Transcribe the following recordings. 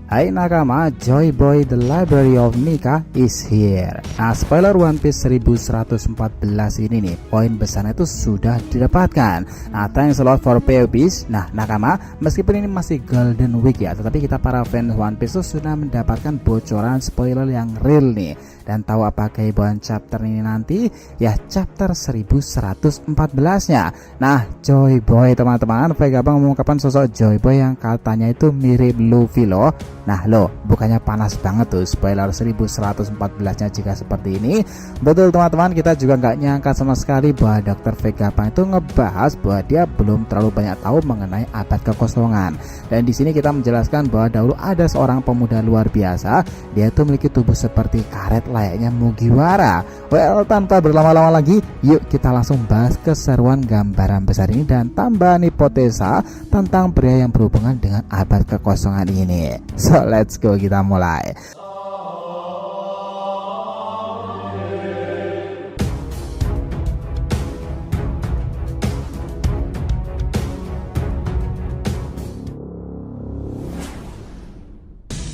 Hai nakama, Joy Boy The Library of Nika is here. Nah, spoiler One Piece 1114 ini nih, poin besarnya itu sudah didapatkan. Nah, thanks a lot for POPs. Nah nakama, meskipun ini masih Golden Week ya, tetapi kita para fans One Piece itu sudah mendapatkan bocoran spoiler yang real nih. Dan tahu apa kehebohan chapter ini nanti? Ya chapter 1114 nya. Nah Joy Boy teman-teman, Vegapunk mengungkapkan sosok Joy Boy yang katanya itu mirip Luffy loh. Nah loh, bukannya panas banget tuh spoiler 1114 nya jika seperti ini. Betul teman-teman, kita juga nggak nyangka sama sekali bahwa Dr. Vegapunk itu ngebahas bahwa dia belum terlalu banyak tahu mengenai abad kekosongan. Dan di sini kita menjelaskan bahwa dahulu ada seorang pemuda luar biasa, dia itu memiliki tubuh seperti karet layaknya Mugiwara. Well, tanpa berlama-lama lagi, yuk kita langsung bahas keseruan gambaran besar ini dan tambahan hipotesa tentang pria yang berhubungan dengan abad kekosongan ini. So let's go, kita mulai.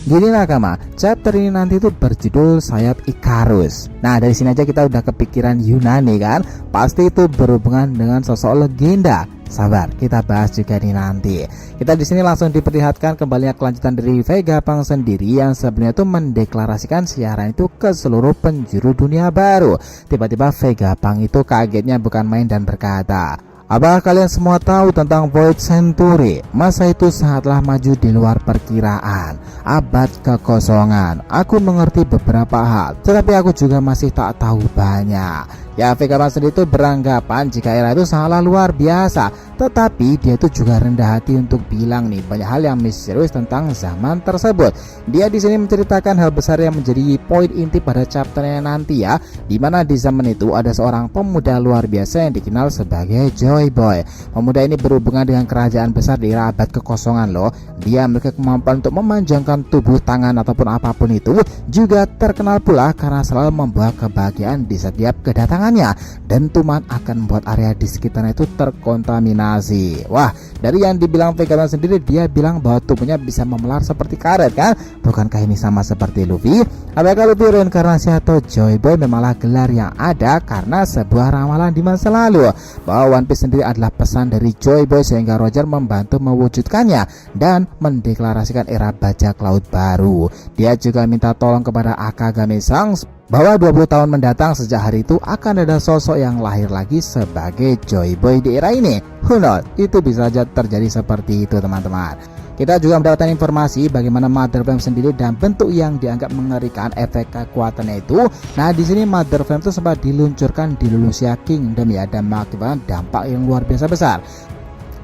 Gini nakama, chapter ini nanti tuh berjudul Sayap Icarus. Nah dari sini aja kita udah kepikiran Yunani kan, pasti itu berhubungan dengan sosok legenda. Sabar, kita bahas juga nih nanti. Kita di sini langsung diperlihatkan kembali kelanjutan dari Vegapunk sendiri yang sebenarnya itu mendeklarasikan siaran itu ke seluruh penjuru dunia baru. Tiba-tiba Vegapunk itu kagetnya bukan main dan berkata, "Apa kalian semua tahu tentang Void Century? Masa itu sangatlah maju di luar perkiraan. Abad kekosongan. Aku mengerti beberapa hal, tetapi aku juga masih tak tahu banyak." Ya, Vegapunk sendiri itu beranggapan jika era itu sangatlah luar biasa, tetapi dia itu juga rendah hati untuk bilang nih banyak hal yang misterius tentang zaman tersebut. Dia di sini menceritakan hal besar yang menjadi poin inti pada chapternya nanti ya, dimana di zaman itu ada seorang pemuda luar biasa yang dikenal sebagai Joy Boy. Pemuda ini berhubungan dengan kerajaan besar di era abad kekosongan loh. Dia memiliki kemampuan untuk memanjangkan tubuh, tangan ataupun apapun itu. Juga terkenal pula karena selalu membawa kebahagiaan di setiap kedatangan, dan tuman akan membuat area di sekitarnya itu terkontaminasi. Wah, dari yang dibilang Vegapunk sendiri, dia bilang bahwa tubuhnya bisa memelar seperti karet kan? Bukankah ini sama seperti Luffy? Apakah Luffy reinkarnasi atau Joy Boy memanglah gelar yang ada karena sebuah ramalan di masa lalu bahwa One Piece sendiri adalah pesan dari Joy Boy sehingga Roger membantu mewujudkannya dan mendeklarasikan era bajak laut baru. Dia juga minta tolong kepada Akagame Sang bahwa 20 tahun mendatang sejak hari itu akan ada sosok yang lahir lagi sebagai Joy Boy di era ini. Who knows, itu bisa saja terjadi seperti itu teman-teman. Kita juga mendapatkan informasi bagaimana Mother Flame sendiri dan bentuk yang dianggap mengerikan efek kekuatannya itu. Nah di sini Mother Flame itu sempat diluncurkan di Lulusia Kingdom ya, dan mengakibatkan dampak yang luar biasa besar.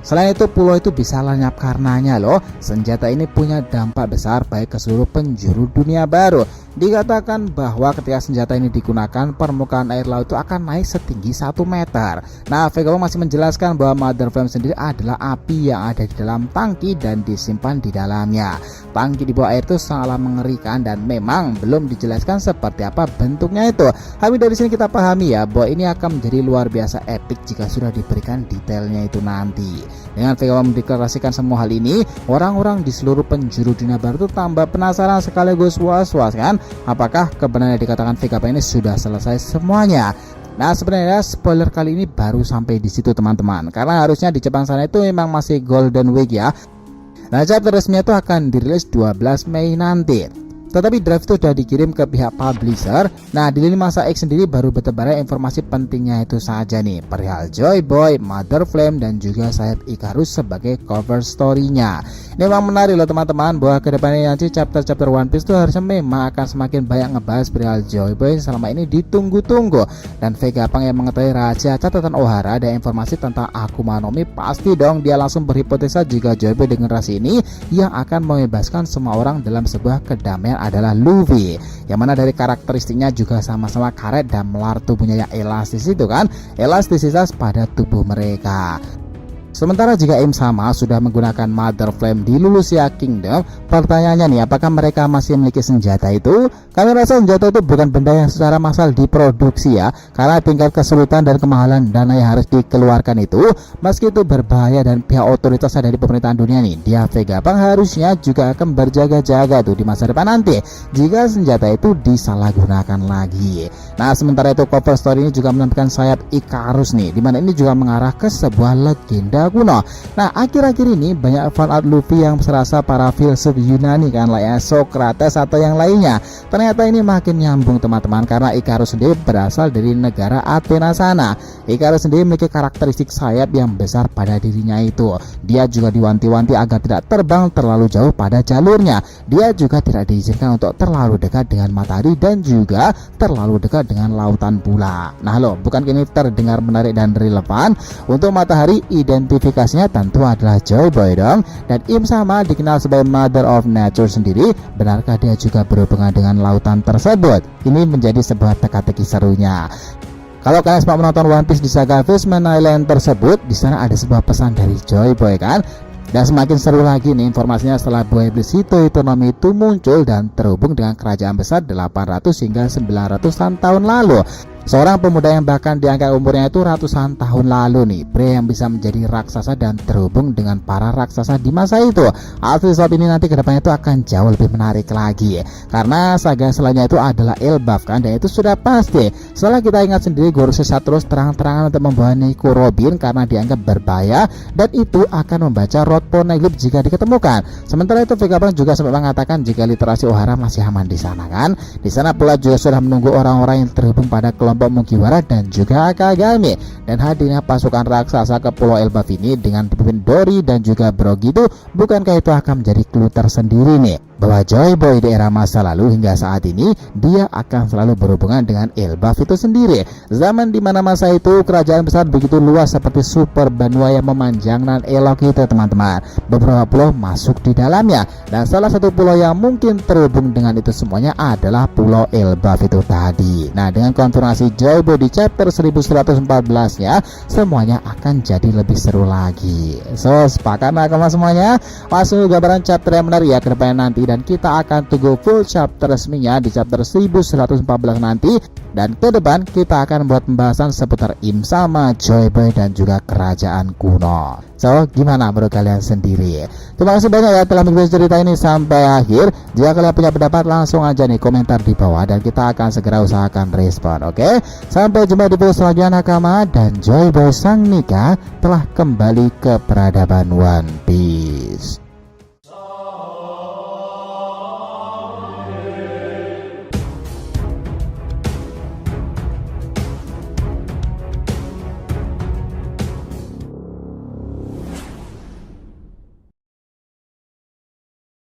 Selain itu pulau itu bisa lenyap karenanya loh. Senjata ini punya dampak besar baik ke seluruh penjuru dunia baru. Dikatakan bahwa ketika senjata ini digunakan, permukaan air laut itu akan naik setinggi 1 meter. Nah, Vegapunk masih menjelaskan bahwa Mother Flame sendiri adalah api yang ada di dalam tangki dan disimpan di dalamnya. Tangki di bawah air itu sangatlah mengerikan dan memang belum dijelaskan seperti apa bentuknya itu. Tapi dari sini kita pahami ya bahwa ini akan menjadi luar biasa epic jika sudah diberikan detailnya itu nanti. Dengan Vegapunk mendeklarasikan semua hal ini, orang-orang di seluruh penjuru dunia baru itu tambah penasaran sekaligus was-was kan? Apakah kebenaran yang dikatakan Vegapunk ini sudah selesai semuanya? Nah sebenarnya spoiler kali ini baru sampai di situ teman-teman, karena harusnya di Jepang sana itu memang masih Golden Week ya. Nah chapter resminya itu akan dirilis 12 Mei nanti. Tetapi draft itu sudah dikirim ke pihak publisher. Nah di lini masa X sendiri baru bertebaran informasi pentingnya itu saja nih, perihal Joy Boy, Mother Flame dan juga Sayap Icarus sebagai cover story-nya. Ini memang menarik loh teman-teman, bahwa kedepannya nanti chapter-chapter One Piece itu harusnya memang akan semakin banyak ngebahas perihal Joy Boy selama ini ditunggu-tunggu. Dan Vegapunk yang mengetahui rahasia catatan Ohara dan informasi tentang Akuma no Mi, pasti dong dia langsung berhipotesa jika Joy Boy dengan generasi ini yang akan membebaskan semua orang dalam sebuah kedamaian adalah Luffy, yang mana dari karakteristiknya juga sama-sama karet dan melar tubuhnya yang elastis itu kan, elastisitas pada tubuh mereka. Sementara jika Im Sama sudah menggunakan Mother Flame di Lulusia Kingdom, pertanyaannya nih, apakah mereka masih memiliki senjata itu? Kami rasa senjata itu bukan benda yang secara massal diproduksi ya, karena tingkat kesulitan dan kemahalan dana yang harus dikeluarkan itu, meski itu berbahaya dan pihak otoritas dari pemerintahan dunia nih, Dia Vegapunk harusnya juga akan berjaga-jaga tuh di masa depan nanti jika senjata itu disalahgunakan lagi. Nah, sementara itu cover story ini juga menampilkan sayap Icarus nih, dimana ini juga mengarah ke sebuah legenda kuno. Nah, akhir-akhir ini banyak fan art Luffy yang serasa para filsuf Yunani kan lah ya, Socrates atau yang lainnya. Ternyata ini makin nyambung teman-teman, karena Icarus sendiri berasal dari negara Athena sana. Icarus sendiri memiliki karakteristik sayap yang besar pada dirinya itu. Dia juga diwanti-wanti agar tidak terbang terlalu jauh pada jalurnya. Dia juga tidak diizinkan untuk terlalu dekat dengan matahari dan juga terlalu dekat dengan lautan pula. Nah loh, bukan ini terdengar menarik dan relevan? Untuk matahari, identifikasinya tentu adalah Joy Boy dong. Dan Im Sama dikenal sebagai Mother of Nature sendiri. Benarkah dia juga berhubungan dengan lautan tersebut? Ini menjadi sebuah teka-teki serunya. Kalau kalian sempat menonton One Piece di saga Fishman Island tersebut, di sana ada sebuah pesan dari Joy Boy kan. Dan semakin seru lagi nih informasinya setelah buah iblis Hitonomi itu muncul dan terhubung dengan kerajaan besar 800 hingga 900-an tahun lalu. Seorang pemuda yang bahkan diangkat umurnya itu ratusan tahun lalu nih, pria yang bisa menjadi raksasa dan terhubung dengan para raksasa di masa itu. Episode ini nanti kedepannya itu akan jauh lebih menarik lagi, karena saga selanjutnya itu adalah Elbaf kan, dan itu sudah pasti. Setelah kita ingat sendiri Goro Sisa terus terang-terangan untuk membawa Nico Robin karena dianggap berbahaya, dan itu akan membaca Road Poneglyph jika diketemukan. Sementara itu Vegapunk juga sempat mengatakan jika literasi Ohara masih aman di sana kan. Di sana pula juga sudah menunggu orang-orang yang terhubung pada kelompok Mugiwara dan juga Akagami. Dan hadirnya pasukan raksasa ke Pulau Elbaf ini dengan dipimpin Dory dan juga Brog itu, bukankah itu akan menjadi clue tersendiri nih bahwa Joy Boy di era masa lalu hingga saat ini dia akan selalu berhubungan dengan Elbaf itu sendiri. Zaman dimana masa itu kerajaan besar begitu luas seperti super benua yang memanjang dan elok itu teman-teman. Beberapa pulau masuk di dalamnya, dan salah satu pulau yang mungkin terhubung dengan itu semuanya adalah Pulau Elbaf itu tadi. Nah, dengan konfirmasi Joy Boy di chapter 1114 nya, semuanya akan jadi lebih seru lagi. So, sepakat nakama semuanya? Langsung gambaran chapter yang menarik ya ke depannya nanti, dan kita akan tunggu full chapter resminya di chapter 1114 nanti. Dan ke depan kita akan buat pembahasan seputar Im Sama, Joy Boy dan juga kerajaan kuno. So, gimana menurut kalian sendiri? Terima kasih banyak ya telah mengikuti cerita ini sampai akhir. Jika kalian punya pendapat langsung aja nih komentar di bawah, dan kita akan segera usahakan respon. Oke? Sampai jumpa di video selanjutnya nakama, dan Joy Boy sang nikah telah kembali ke peradaban One Piece.